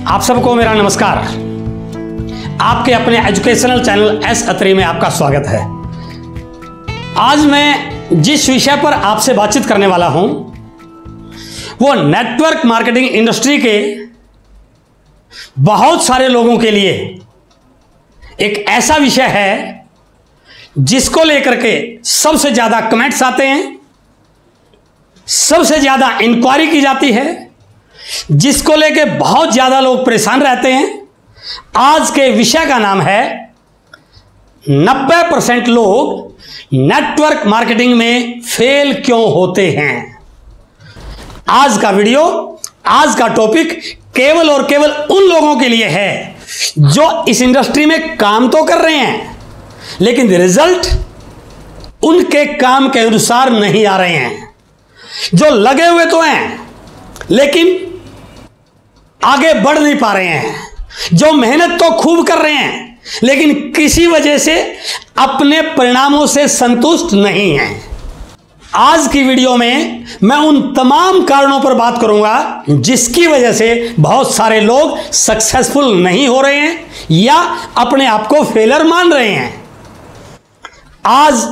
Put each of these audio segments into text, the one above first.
आप सबको मेरा नमस्कार। आपके अपने एजुकेशनल चैनल एस अत्री में आपका स्वागत है। आज मैं जिस विषय पर आपसे बातचीत करने वाला हूं वो नेटवर्क मार्केटिंग इंडस्ट्री के बहुत सारे लोगों के लिए एक ऐसा विषय है जिसको लेकर के सबसे ज्यादा कमेंट्स आते हैं, सबसे ज्यादा इंक्वायरी की जाती है, जिसको लेके बहुत ज्यादा लोग परेशान रहते हैं। आज के विषय का नाम है 90% लोग नेटवर्क मार्केटिंग में फेल क्यों होते हैं। आज का वीडियो, आज का टॉपिक केवल और केवल उन लोगों के लिए है जो इस इंडस्ट्री में काम तो कर रहे हैं लेकिन रिजल्ट उनके काम के अनुसार नहीं आ रहे हैं, जो लगे हुए तो हैं लेकिन आगे बढ़ नहीं पा रहे हैं, जो मेहनत तो खूब कर रहे हैं लेकिन किसी वजह से अपने परिणामों से संतुष्ट नहीं हैं। आज की वीडियो में मैं उन तमाम कारणों पर बात करूंगा जिसकी वजह से बहुत सारे लोग सक्सेसफुल नहीं हो रहे हैं या अपने आप को फेलर मान रहे हैं। आज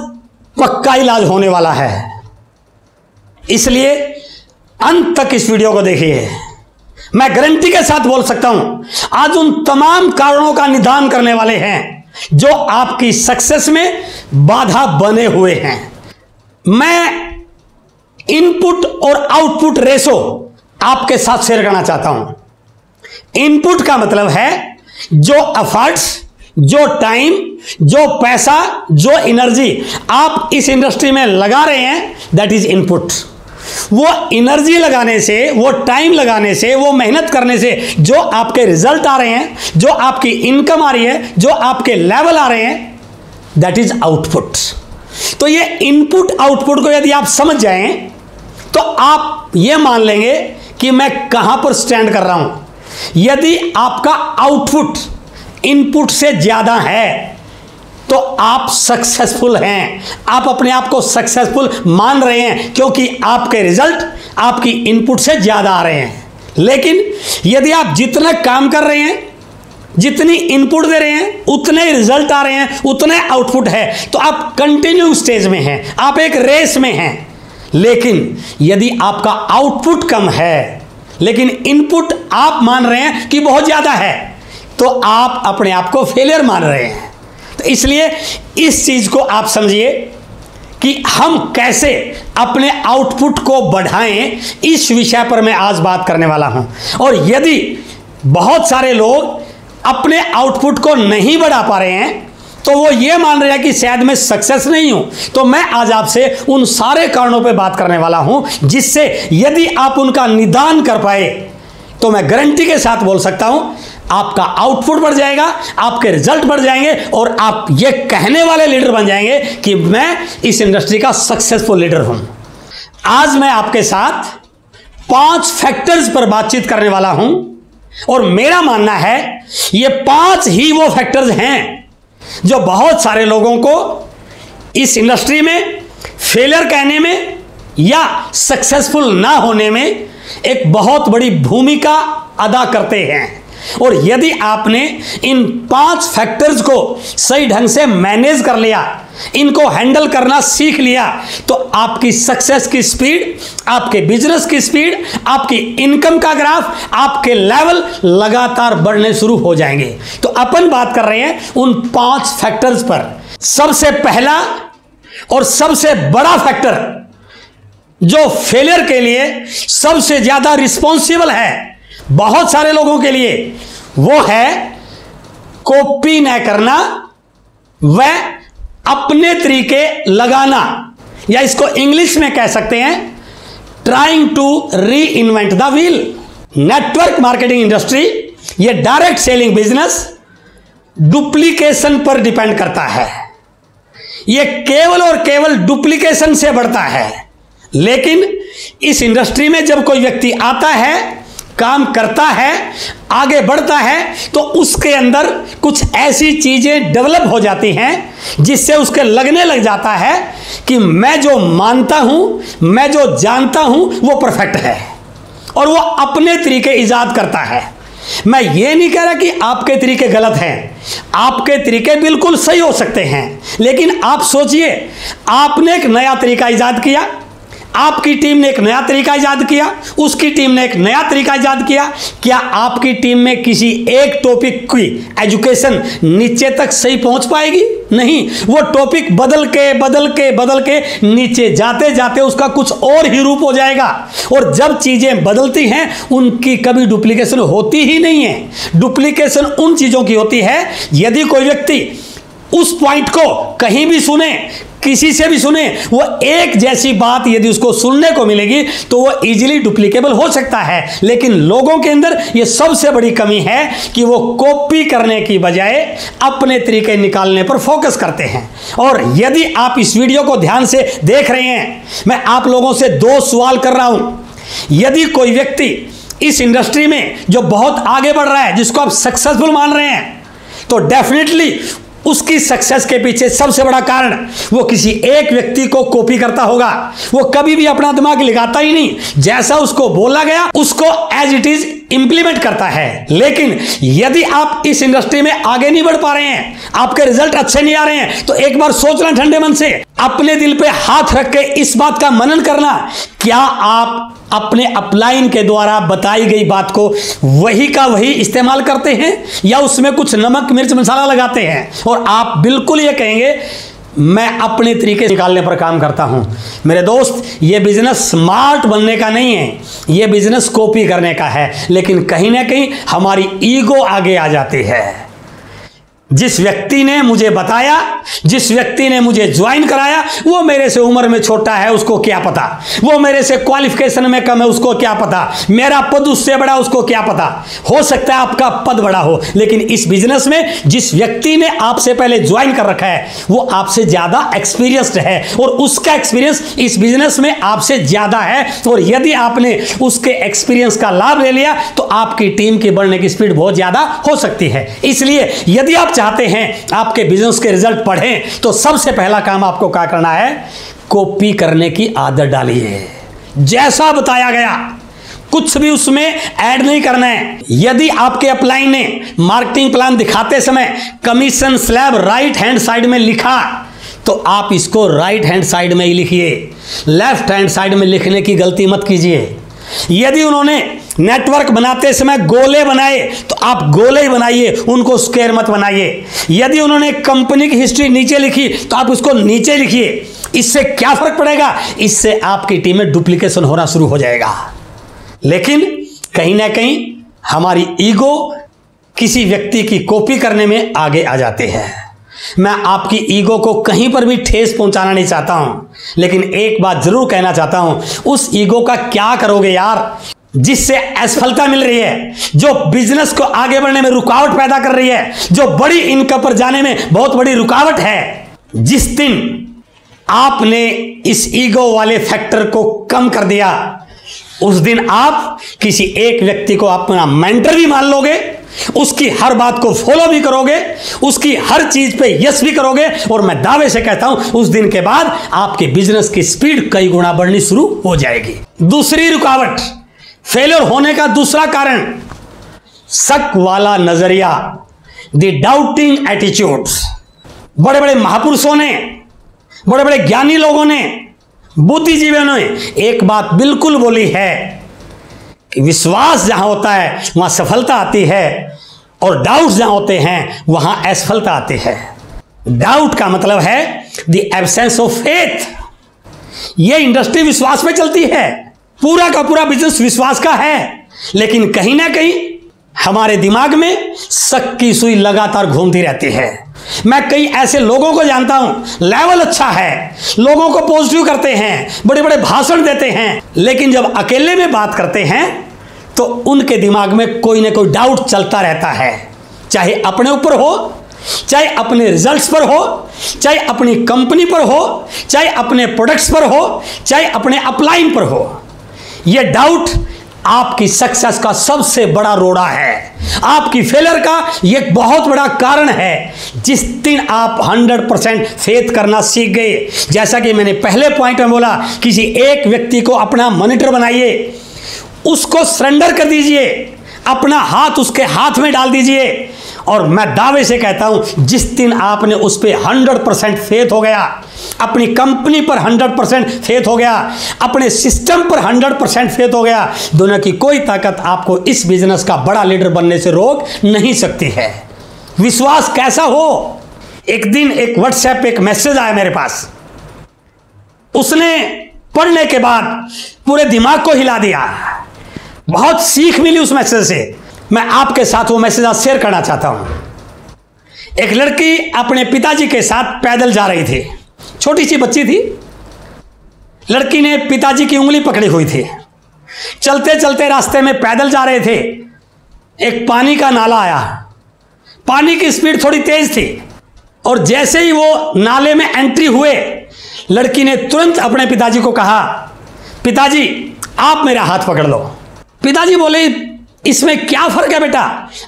पक्का इलाज होने वाला है, इसलिए अंत तक इस वीडियो को देखिए। मैं गारंटी के साथ बोल सकता हूं आज उन तमाम कारणों का निदान करने वाले हैं जो आपकी सक्सेस में बाधा बने हुए हैं। मैं इनपुट और आउटपुट रेशो आपके साथ शेयर करना चाहता हूं। इनपुट का मतलब है जो एफर्ट्स, जो टाइम, जो पैसा, जो एनर्जी आप इस इंडस्ट्री में लगा रहे हैं, दैट इज इनपुट। वो एनर्जी लगाने से, वो टाइम लगाने से, वो मेहनत करने से जो आपके रिजल्ट आ रहे हैं, जो आपकी इनकम आ रही है, जो आपके लेवल आ रहे हैं, दैट इज आउटपुट। तो ये इनपुट आउटपुट को यदि आप समझ जाएं तो आप ये मान लेंगे कि मैं कहां पर स्टैंड कर रहा हूं। यदि आपका आउटपुट इनपुट से ज्यादा है तो आप सक्सेसफुल हैं, आप अपने आप को सक्सेसफुल मान रहे हैं क्योंकि आपके रिजल्ट आपकी इनपुट से ज्यादा आ रहे हैं। लेकिन यदि आप जितना काम कर रहे हैं, जितनी इनपुट दे रहे हैं, उतने रिजल्ट आ रहे हैं, उतने आउटपुट है, तो आप कंटिन्यू स्टेज में हैं, आप एक रेस में हैं। लेकिन यदि आपका आउटपुट कम है लेकिन इनपुट आप मान रहे हैं कि बहुत ज्यादा है, तो आप अपने आप को फेलियर मान रहे हैं। तो इसलिए इस चीज को आप समझिए कि हम कैसे अपने आउटपुट को बढ़ाएं, इस विषय पर मैं आज बात करने वाला हूं। और यदि बहुत सारे लोग अपने आउटपुट को नहीं बढ़ा पा रहे हैं तो वो ये मान रहे हैं कि शायद मैं सक्सेस नहीं हूं, तो मैं आज आपसे उन सारे कारणों पे बात करने वाला हूं जिससे यदि आप उनका निदान कर पाए तो मैं गारंटी के साथ बोल सकता हूं आपका आउटपुट बढ़ जाएगा, आपके रिजल्ट बढ़ जाएंगे और आप ये कहने वाले लीडर बन जाएंगे कि मैं इस इंडस्ट्री का सक्सेसफुल लीडर हूं। आज मैं आपके साथ 5 फैक्टर्स पर बातचीत करने वाला हूं और मेरा मानना है ये 5 ही वो फैक्टर्स हैं जो बहुत सारे लोगों को इस इंडस्ट्री में फेलियर कहने में या सक्सेसफुल ना होने में एक बहुत बड़ी भूमिका अदा करते हैं। और यदि आपने इन 5 फैक्टर्स को सही ढंग से मैनेज कर लिया, इनको हैंडल करना सीख लिया, तो आपकी सक्सेस की स्पीड, आपके बिजनेस की स्पीड, आपकी इनकम का ग्राफ, आपके लेवल लगातार बढ़ने शुरू हो जाएंगे। तो अपन बात कर रहे हैं उन 5 फैक्टर्स पर। सबसे पहला और सबसे बड़ा फैक्टर जो फेलियर के लिए सबसे ज्यादा रिस्पॉन्सिबल है बहुत सारे लोगों के लिए, वो है कॉपी न करना व अपने तरीके लगाना, या इसको इंग्लिश में कह सकते हैं trying to reinvent the wheel. Network marketing industry ये डायरेक्ट सेलिंग बिजनेस डुप्लीकेशन पर डिपेंड करता है। ये केवल और केवल डुप्लीकेशन से बढ़ता है। लेकिन इस इंडस्ट्री में जब कोई व्यक्ति आता है, काम करता है, आगे बढ़ता है, तो उसके अंदर कुछ ऐसी चीजें डेवलप हो जाती हैं जिससे उसके लगने लग जाता है कि मैं जो मानता हूं, मैं जो जानता हूं वो परफेक्ट है। और वो अपने तरीके ईजाद करता है। मैं ये नहीं कह रहा कि आपके तरीके गलत हैं, आपके तरीके बिल्कुल सही हो सकते हैं, लेकिन आप सोचिए, आपने एक नया तरीका इजाद किया, आपकी टीम ने एक नया तरीका इजाद किया, उसकी टीम ने एक नया तरीका इजाद किया। क्या आपकी टीम में किसी एक टॉपिक की एजुकेशन नीचे तक सही पहुंच पाएगी? नहीं, वो टॉपिक बदल के नीचे जाते जाते उसका कुछ और ही रूप हो जाएगा। और जब चीजें बदलती हैं उनकी कभी डुप्लीकेशन होती ही नहीं है। डुप्लीकेशन उन चीजों की होती है यदि कोई व्यक्ति उस पॉइंट को कहीं भी सुने, किसी से भी सुने, वो एक जैसी बात यदि उसको सुनने को मिलेगी तो वो इजीली डुप्लीकेबल हो सकता है। लेकिन लोगों के अंदर ये सबसे बड़ी कमी है कि वो कॉपी करने की बजाय अपने तरीके निकालने पर फोकस करते हैं। और यदि आप इस वीडियो को ध्यान से देख रहे हैं, मैं आप लोगों से 2 सवाल कर रहा हूं। यदि कोई व्यक्ति इस इंडस्ट्री में जो बहुत आगे बढ़ रहा है, जिसको आप सक्सेसफुल मान रहे हैं, तो डेफिनेटली उसकी सक्सेस के पीछे सबसे बड़ा कारण वो किसी एक व्यक्ति को कॉपी करता होगा। वो कभी भी अपना दिमाग लगाता ही नहीं, जैसा उसको बोला गया उसको एज इट इज इंप्लीमेंट करता है। लेकिन यदि आप इस इंडस्ट्री में आगे नहीं बढ़ पा रहे हैं, आपके रिजल्ट अच्छे नहीं आ रहे हैं, तो एक बार सोचना ठंडे मन से, अपने दिल पे हाथ रख के इस बात का मनन करना, क्या आप अपने अपलाइन के द्वारा बताई गई बात को वही का वही इस्तेमाल करते हैं या उसमें कुछ नमक मिर्च मसाला लगाते हैं? और आप बिल्कुल ये कहेंगे मैं अपने तरीके से निकालने पर काम करता हूं। मेरे दोस्त, ये बिजनेस स्मार्ट बनने का नहीं है, ये बिजनेस कॉपी करने का है। लेकिन कहीं ना कहीं हमारी ईगो आगे आ जाती है। जिस व्यक्ति ने मुझे बताया, जिस व्यक्ति ने मुझे ज्वाइन कराया, वो मेरे से उम्र में छोटा है, उसको क्या पता, वो मेरे से क्वालिफिकेशन में कम है, उसको क्या पता, मेरा पद उससे बड़ा, उसको क्या पता। हो सकता है आपका पद बड़ा हो, लेकिन इस बिजनेस में जिस व्यक्ति ने आपसे पहले ज्वाइन कर रखा है वो आपसे ज्यादा एक्सपीरियंस्ड है और उसका एक्सपीरियंस इस बिजनेस में आपसे ज्यादा है। और यदि आपने उसके एक्सपीरियंस का लाभ ले लिया तो आपकी टीम की बढ़ने की स्पीड बहुत ज्यादा हो सकती है। इसलिए यदि आप चाहते हैं आपके बिजनेस के रिजल्ट बढ़ें तो सबसे पहला काम आपको क्या करना है? कॉपी करने की आदत डालिए। जैसा बताया गया कुछ भी उसमें ऐड नहीं करना है। यदि आपके अपलाइन ने मार्केटिंग प्लान दिखाते समय commission slab right hand side में लिखा तो आप इसको राइट हैंड साइड में ही लिखिए, लेफ्ट हैंड साइड में लिखने की गलती मत कीजिए। यदि उन्होंने नेटवर्क बनाते समय गोले बनाए तो आप गोले ही बनाइए, उनको स्क्वायर मत बनाइए। यदि उन्होंने कंपनी की हिस्ट्री नीचे लिखी तो आप उसको नीचे लिखिए। इससे क्या फर्क पड़ेगा? इससे आपकी टीम में डुप्लीकेशन होना शुरू हो जाएगा। लेकिन कहीं ना कहीं हमारी ईगो किसी व्यक्ति की कॉपी करने में आगे आ जाते हैं। मैं आपकी ईगो को कहीं पर भी ठेस पहुंचाना नहीं चाहता हूं, लेकिन एक बात जरूर कहना चाहता हूं, उस ईगो का क्या करोगे यार, जिससे असफलता मिल रही है, जो बिजनेस को आगे बढ़ने में रुकावट पैदा कर रही है, जो बड़ी इनकम पर जाने में बहुत बड़ी रुकावट है। जिस दिन आपने इस ईगो वाले फैक्टर को कम कर दिया, उस दिन आप किसी एक व्यक्ति को अपना मेंटर भी मान लोगे, उसकी हर बात को फॉलो भी करोगे, उसकी हर चीज पे यस भी करोगे, और मैं दावे से कहता हूं उस दिन के बाद आपके बिजनेस की स्पीड कई गुना बढ़नी शुरू हो जाएगी। दूसरी रुकावट, फेलियर होने का दूसरा कारण, शक वाला नजरिया, द डाउटिंग एटीट्यूड्स। बड़े बड़े महापुरुषों ने, बड़े बड़े ज्ञानी लोगों ने, बुद्धिजीवियों ने एक बात बिल्कुल बोली है कि विश्वास जहां होता है वहां सफलता आती है और डाउट जहां होते हैं वहां असफलता आती है। डाउट का मतलब है द एब्सेंस ऑफ फेथ। यह इंडस्ट्री विश्वास में चलती है, पूरा का पूरा बिजनेस विश्वास का है, लेकिन कहीं ना कहीं हमारे दिमाग में शक की सुई लगातार घूमती रहती है। मैं कई ऐसे लोगों को जानता हूं, लेवल अच्छा है, लोगों को पॉजिटिव करते हैं, बड़े बड़े भाषण देते हैं, लेकिन जब अकेले में बात करते हैं तो उनके दिमाग में कोई ना कोई डाउट चलता रहता है, चाहे अपने ऊपर हो, चाहे अपने रिजल्ट्स पर हो, चाहे अपनी कंपनी पर हो, चाहे अपने प्रोडक्ट्स पर हो, चाहे अपने अपलाइन पर हो। यह डाउट आपकी सक्सेस का सबसे बड़ा रोड़ा है, आपकी फेलियर का यह बहुत बड़ा कारण है। जिस दिन आप 100% फेथ करना सीख गए, जैसा कि मैंने पहले पॉइंट में बोला, किसी एक व्यक्ति को अपना मॉनिटर बनाइए, उसको सरेंडर कर दीजिए, अपना हाथ उसके हाथ में डाल दीजिए, और मैं दावे से कहता हूं जिस दिन आपने उस पर 100% फेथ हो गया, अपनी कंपनी पर 100% फेथ हो गया, अपने सिस्टम पर 100% फेथ हो गया, दुनिया की कोई ताकत आपको इस बिजनेस का बड़ा लीडर बनने से रोक नहीं सकती है। विश्वास कैसा हो? एक दिन एक व्हाट्सएप पे एक मैसेज आया मेरे पास, उसने पढ़ने के बाद पूरे दिमाग को हिला दिया, बहुत सीख मिली उस मैसेज से। मैं आपके साथ वो मैसेज आज शेयर करना चाहता हूं। एक लड़की अपने पिताजी के साथ पैदल जा रही थी, छोटी सी बच्ची थी। लड़की ने पिताजी की उंगली पकड़ी हुई थी, चलते चलते रास्ते में पैदल जा रहे थे, एक पानी का नाला आया, पानी की स्पीड थोड़ी तेज थी, और जैसे ही वो नाले में एंट्री हुए, लड़की ने तुरंत अपने पिताजी को कहा, पिताजी आप मेरा हाथ पकड़ लो। पिताजी बोले, इसमें क्या फर्क है बेटा,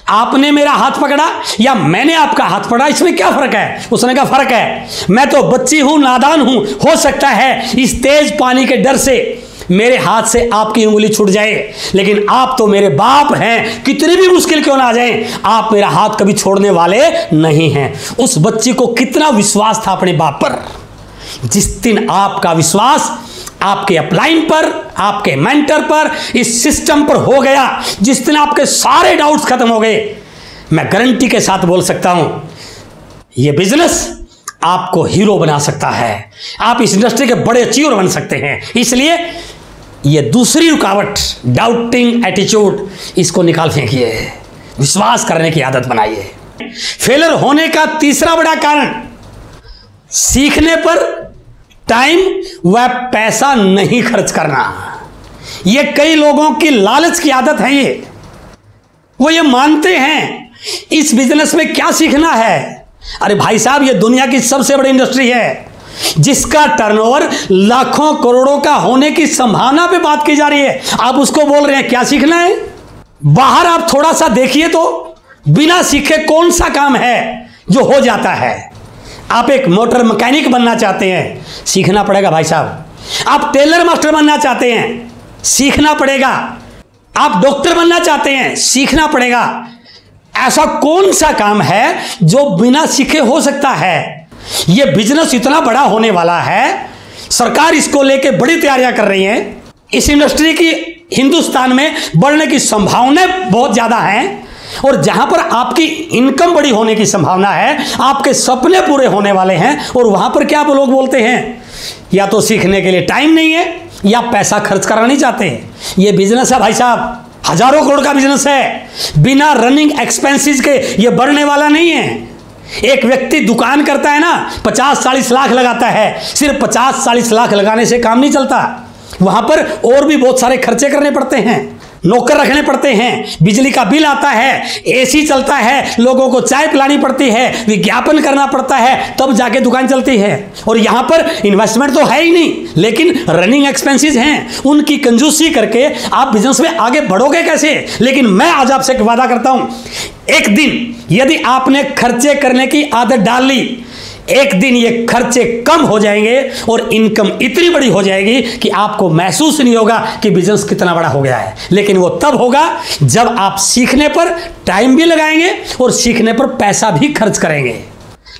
आपने मेरा हाथ पकड़ा या मैंने आपका हाथ पकड़ा, इसमें क्या फर्क है? उसने कहा फर्क है, मैं तो बच्ची हूं, नादान हूं, हो सकता है इस तेज पानी के डर से मेरे हाथ से आपकी उंगली छूट जाए, लेकिन आप तो मेरे बाप हैं, कितनी भी मुश्किल क्यों ना आ जाए, आप मेरा हाथ कभी छोड़ने वाले नहीं हैं। उस बच्ची को कितना विश्वास था अपने बाप पर। जिस दिन आपका विश्वास आपके अपलाइन पर, आपके मेंटर पर, इस सिस्टम पर हो गया, जिस दिन आपके सारे डाउट्स खत्म हो गए, मैं गारंटी के साथ बोल सकता हूं यह बिजनेस आपको हीरो बना सकता है, आप इस इंडस्ट्री के बड़े अचीवर बन सकते हैं। इसलिए यह दूसरी रुकावट, डाउटिंग एटीट्यूड, इसको निकाल फेंकिए, विश्वास करने की आदत बनाइए। फेलियर होने का तीसरा बड़ा कारण, सीखने पर टाइम व पैसा नहीं खर्च करना। यह कई लोगों की लालच की आदत है। वो ये मानते हैं इस बिजनेस में क्या सीखना है। अरे भाई साहब, ये दुनिया की सबसे बड़ी इंडस्ट्री है, जिसका टर्नओवर लाखों करोड़ों का होने की संभावना पे बात की जा रही है। आप उसको बोल रहे हैं क्या सीखना है? बाहर आप थोड़ा सा देखिए तो बिना सीखे कौन सा काम है जो हो जाता है। आप एक मोटर मैकेनिक बनना चाहते हैं, सीखना पड़ेगा भाई साहब। आप टेलर मास्टर बनना चाहते हैं, सीखना पड़ेगा। आप डॉक्टर बनना चाहते हैं, सीखना पड़ेगा। ऐसा कौन सा काम है जो बिना सीखे हो सकता है? यह बिजनेस इतना बड़ा होने वाला है, सरकार इसको लेके बड़ी तैयारियां कर रही है। इस इंडस्ट्री की हिंदुस्तान में बढ़ने की संभावनाएं बहुत ज्यादा हैं, और जहां पर आपकी इनकम बड़ी होने की संभावना है, आपके सपने पूरे होने वाले हैं, और वहां पर क्या लोग बोलते हैं, या तो सीखने के लिए टाइम नहीं है या पैसा खर्च करना नहीं चाहते हैं। यह बिजनेस है भाई साहब, हजारों करोड़ का बिजनेस है, बिना रनिंग एक्सपेंसेस के यह बढ़ने वाला नहीं है। एक व्यक्ति दुकान करता है ना, 50-40 लाख लगाता है, सिर्फ 50-40 लाख लगाने से काम नहीं चलता, वहां पर और भी बहुत सारे खर्चे करने पड़ते हैं, नौकर रखने पड़ते हैं, बिजली का बिल आता है, एसी चलता है, लोगों को चाय पिलानी पड़ती है, विज्ञापन करना पड़ता है, तब जाके दुकान चलती है। और यहां पर इन्वेस्टमेंट तो है ही नहीं, लेकिन रनिंग एक्सपेंसेस हैं, उनकी कंजूसी करके आप बिजनेस में आगे बढ़ोगे कैसे? लेकिन मैं आज आपसे एक वादा करता हूं, एक दिन यदि आपने खर्चे करने की आदत डाल ली, एक दिन ये खर्चे कम हो जाएंगे और इनकम इतनी बड़ी हो जाएगी कि आपको महसूस नहीं होगा कि बिजनेस कितना बड़ा हो गया है। लेकिन वो तब होगा जब आप सीखने पर टाइम भी लगाएंगे और सीखने पर पैसा भी खर्च करेंगे।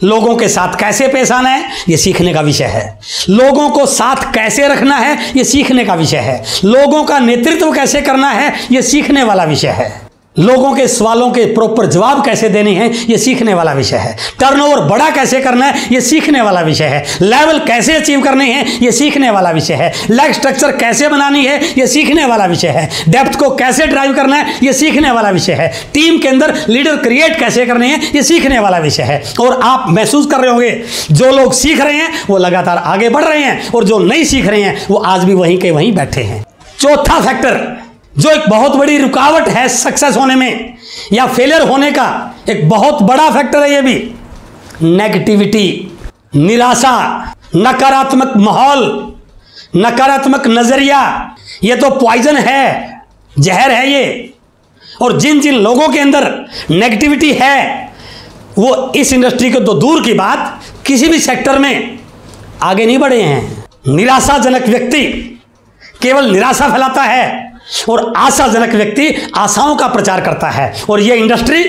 लोगों के साथ कैसे पेश आना है, यह सीखने का विषय है। लोगों को साथ कैसे रखना है, यह सीखने का विषय है। लोगों का नेतृत्व कैसे करना है, यह सीखने वाला विषय है। लोगों के सवालों के प्रॉपर जवाब कैसे देने हैं, यह सीखने वाला विषय है। टर्नओवर बड़ा कैसे करना है, यह सीखने वाला विषय है। लेवल कैसे अचीव करने हैं, यह सीखने वाला विषय है। लेग स्ट्रक्चर कैसे बनानी है, यह सीखने वाला विषय है। डेप्थ को कैसे ड्राइव करना है, यह सीखने वाला विषय है। टीम के अंदर लीडर क्रिएट कैसे करने हैं, यह सीखने वाला विषय है। और आप महसूस कर रहे होंगे, जो लोग सीख रहे हैं वो लगातार आगे बढ़ रहे हैं, और जो नहीं सीख रहे हैं वो आज भी वहीं के वहीं बैठे हैं। चौथा फैक्टर जो एक बहुत बड़ी रुकावट है सक्सेस होने में या फेलियर होने का, एक बहुत बड़ा फैक्टर है ये भी, नेगेटिविटी, निराशा, नकारात्मक माहौल, नकारात्मक नजरिया। ये तो पॉइजन है, जहर है ये। और जिन जिन लोगों के अंदर नेगेटिविटी है, वो इस इंडस्ट्री को तो दूर की बात, किसी भी सेक्टर में आगे नहीं बढ़े हैं। निराशाजनक व्यक्ति केवल निराशा फैलाता है, और आशाजनक व्यक्ति आशाओं का प्रचार करता है, और यह इंडस्ट्री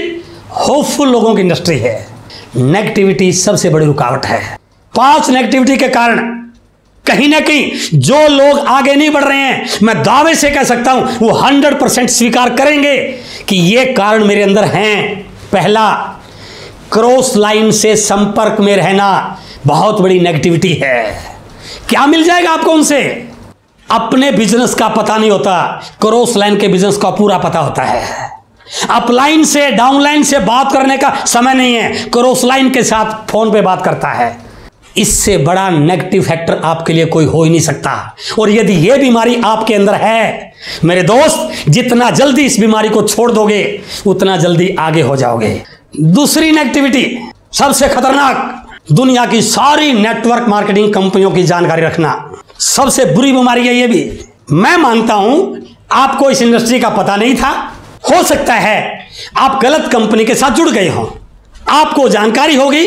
होपफुल लोगों की इंडस्ट्री है। नेगेटिविटी सबसे बड़ी रुकावट है। 5 नेगेटिविटी के कारण कहीं ना कहीं जो लोग आगे नहीं बढ़ रहे हैं, मैं दावे से कह सकता हूं वो 100% स्वीकार करेंगे कि ये कारण मेरे अंदर हैं। पहला, क्रॉस लाइन से संपर्क में रहना बहुत बड़ी नेगेटिविटी है। क्या मिल जाएगा आपको उनसे? अपने बिजनेस का पता नहीं होता, क्रॉस लाइन के बिजनेस का पूरा पता होता है। अपलाइन से डाउनलाइन से बात करने का समय नहीं है, क्रॉस लाइन के साथ फोन पे बात करता है। इससे बड़ा नेगेटिव फैक्टर आपके लिए कोई हो ही नहीं सकता। और यदि यह बीमारी आपके अंदर है मेरे दोस्त, जितना जल्दी इस बीमारी को छोड़ दोगे उतना जल्दी आगे हो जाओगे। दूसरी नेगेटिविटी सबसे खतरनाक, दुनिया की सारी नेटवर्क मार्केटिंग कंपनियों की जानकारी रखना। सबसे बुरी बीमारी है ये भी। मैं मानता हूं आपको इस इंडस्ट्री का पता नहीं था, हो सकता है आप गलत कंपनी के साथ जुड़ गए हो, आपको जानकारी होगी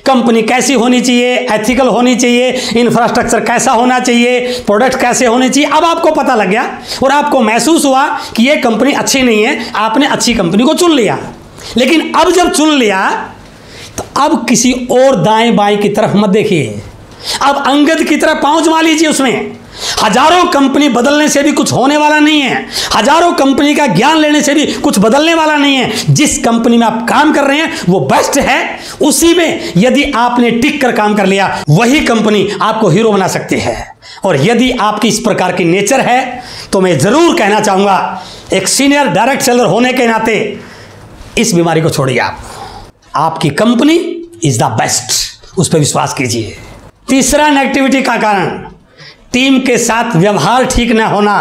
कंपनी कैसी होनी चाहिए, एथिकल होनी चाहिए, इंफ्रास्ट्रक्चर कैसा होना चाहिए, प्रोडक्ट कैसे होने चाहिए। अब आपको पता लग गया और आपको महसूस हुआ कि ये कंपनी अच्छी नहीं है, आपने अच्छी कंपनी को चुन लिया। लेकिन अब जब चुन लिया तो अब किसी और दाएं बाएं की तरफ मत देखिए, अब अंगद की तरफ पांव जमा लीजिए। उसमें हजारों कंपनी बदलने से भी कुछ होने वाला नहीं है, हजारों कंपनी का ज्ञान लेने से भी कुछ बदलने वाला नहीं है। जिस कंपनी में आप काम कर रहे हैं वो बेस्ट है, उसी में यदि आपने टिक कर काम कर लिया वही कंपनी आपको हीरो बना सकती है। और यदि आपकी इस प्रकार की नेचर है तो मैं जरूर कहना चाहूंगा, एक सीनियर डायरेक्ट सेलर होने के नाते इस बीमारी को छोड़िए। आपकी कंपनी इज द बेस्ट, उस पर विश्वास कीजिए। तीसरा नेगेटिविटी का कारण, टीम के साथ व्यवहार ठीक ना होना।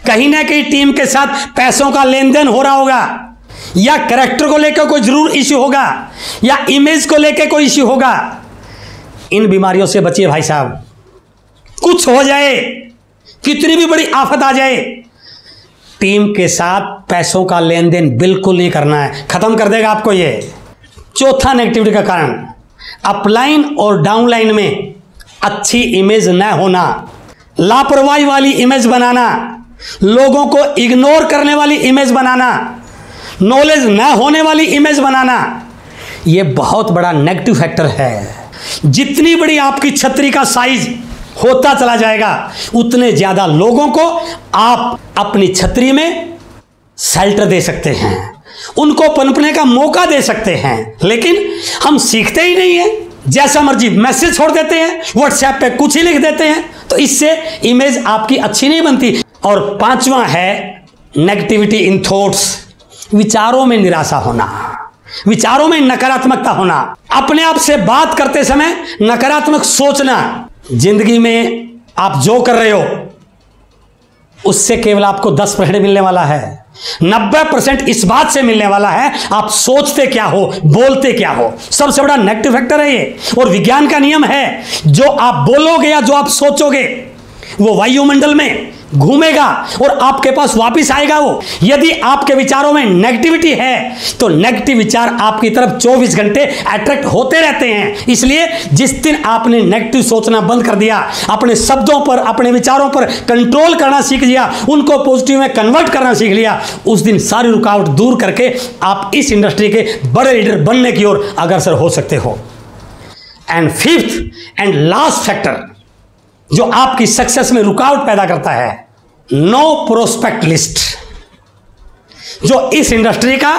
कहीं ना कहीं टीम के साथ पैसों का लेन देन हो रहा होगा, या कैरेक्टर को लेकर कोई जरूर इश्यू होगा, या इमेज को लेकर कोई इश्यू होगा। इन बीमारियों से बचिए भाई साहब। कुछ हो जाए, कितनी भी बड़ी आफत आ जाए, टीम के साथ पैसों का लेन देन बिल्कुल नहीं करना है, खत्म कर देगा आपको ये। चौथा नेगेटिविटी का कारण, अपलाइन और डाउनलाइन में अच्छी इमेज न होना, लापरवाही वाली इमेज बनाना, लोगों को इग्नोर करने वाली इमेज बनाना, नॉलेज न होने वाली इमेज बनाना, यह बहुत बड़ा नेगेटिव फैक्टर है। जितनी बड़ी आपकी छतरी का साइज होता चला जाएगा उतने ज्यादा लोगों को आप अपनी छतरी में शेल्टर दे सकते हैं, उनको पनपने का मौका दे सकते हैं। लेकिन हम सीखते ही नहीं है, जैसा मर्जी मैसेज छोड़ देते हैं, व्हाट्सएप पे कुछ ही लिख देते हैं, तो इससे इमेज आपकी अच्छी नहीं बनती। और पांचवा है नेगेटिविटी इन थॉट्स, विचारों में निराशा होना, विचारों में नकारात्मकता होना, अपने आप से बात करते समय नकारात्मक सोचना। जिंदगी में आप जो कर रहे हो उससे केवल आपको 10% मिलने वाला है, 90% इस बात से मिलने वाला है आप सोचते क्या हो, बोलते क्या हो। सबसे बड़ा नेगेटिव फैक्टर है ये। और विज्ञान का नियम है, जो आप बोलोगे या जो आप सोचोगे वो वायुमंडल में घूमेगा और आपके पास वापस आएगा वो। यदि आपके विचारों में नेगेटिविटी है तो नेगेटिव विचार आपकी तरफ 24 घंटे अट्रैक्ट होते रहते हैं। इसलिए जिस दिन आपने नेगेटिव सोचना बंद कर दिया, अपने शब्दों पर, अपने विचारों पर कंट्रोल करना सीख लिया, उनको पॉजिटिव में कन्वर्ट करना सीख लिया, उस दिन सारी रुकावट दूर करके आप इस इंडस्ट्री के बड़े लीडर बनने की ओर अग्रसर हो सकते हो। And fifth and last factor जो आपकी सक्सेस में रुकावट पैदा करता है, नो प्रोस्पेक्ट लिस्ट। जो इस इंडस्ट्री का,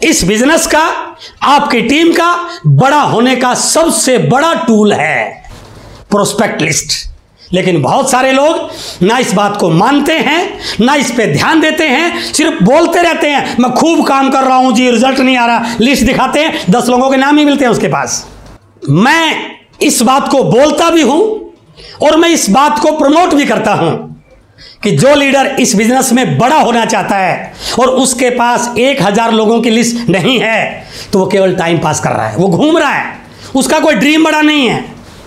इस बिजनेस का, आपकी टीम का बड़ा होने का सबसे बड़ा टूल है प्रोस्पेक्ट लिस्ट। लेकिन बहुत सारे लोग ना इस बात को मानते हैं, ना इस पे ध्यान देते हैं, सिर्फ बोलते रहते हैं मैं खूब काम कर रहा हूं जी, रिजल्ट नहीं आ रहा। लिस्ट दिखाते हैं, 10 लोगों के नाम ही मिलते हैं उसके पास। मैं इस बात को बोलता भी हूं और मैं इस बात को प्रमोट भी करता हूं कि जो लीडर इस बिजनेस में बड़ा होना चाहता है और उसके पास 1000 लोगों की लिस्ट नहीं है तो वो केवल टाइम पास कर रहा है, वो घूम रहा है, उसका कोई ड्रीम बड़ा नहीं है।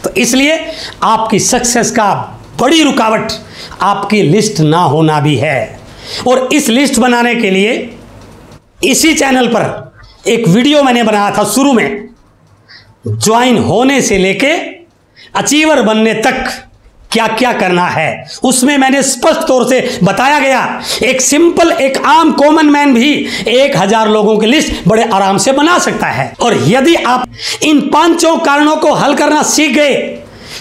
तो इसलिए आपकी सक्सेस का बड़ी रुकावट आपकी लिस्ट ना होना भी है। और इस लिस्ट बनाने के लिए इसी चैनल पर एक वीडियो मैंने बनाया था शुरू में, ज्वाइन होने से लेके अचीवर बनने तक क्या क्या करना है उसमें मैंने स्पष्ट तौर से बताया गया। एक सिंपल, एक आम कॉमन मैन भी 1000 लोगों की लिस्ट बड़े आराम से बना सकता है। और यदि आप इन 5 कारणों को हल करना सीख गए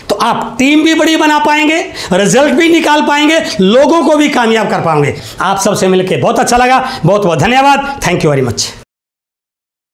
तो आप टीम भी बड़ी बना पाएंगे, रिजल्ट भी निकाल पाएंगे, लोगों को भी कामयाब कर पाएंगे। आप सबसे मिलकर बहुत अच्छा लगा। बहुत बहुत धन्यवाद। Thank you very much.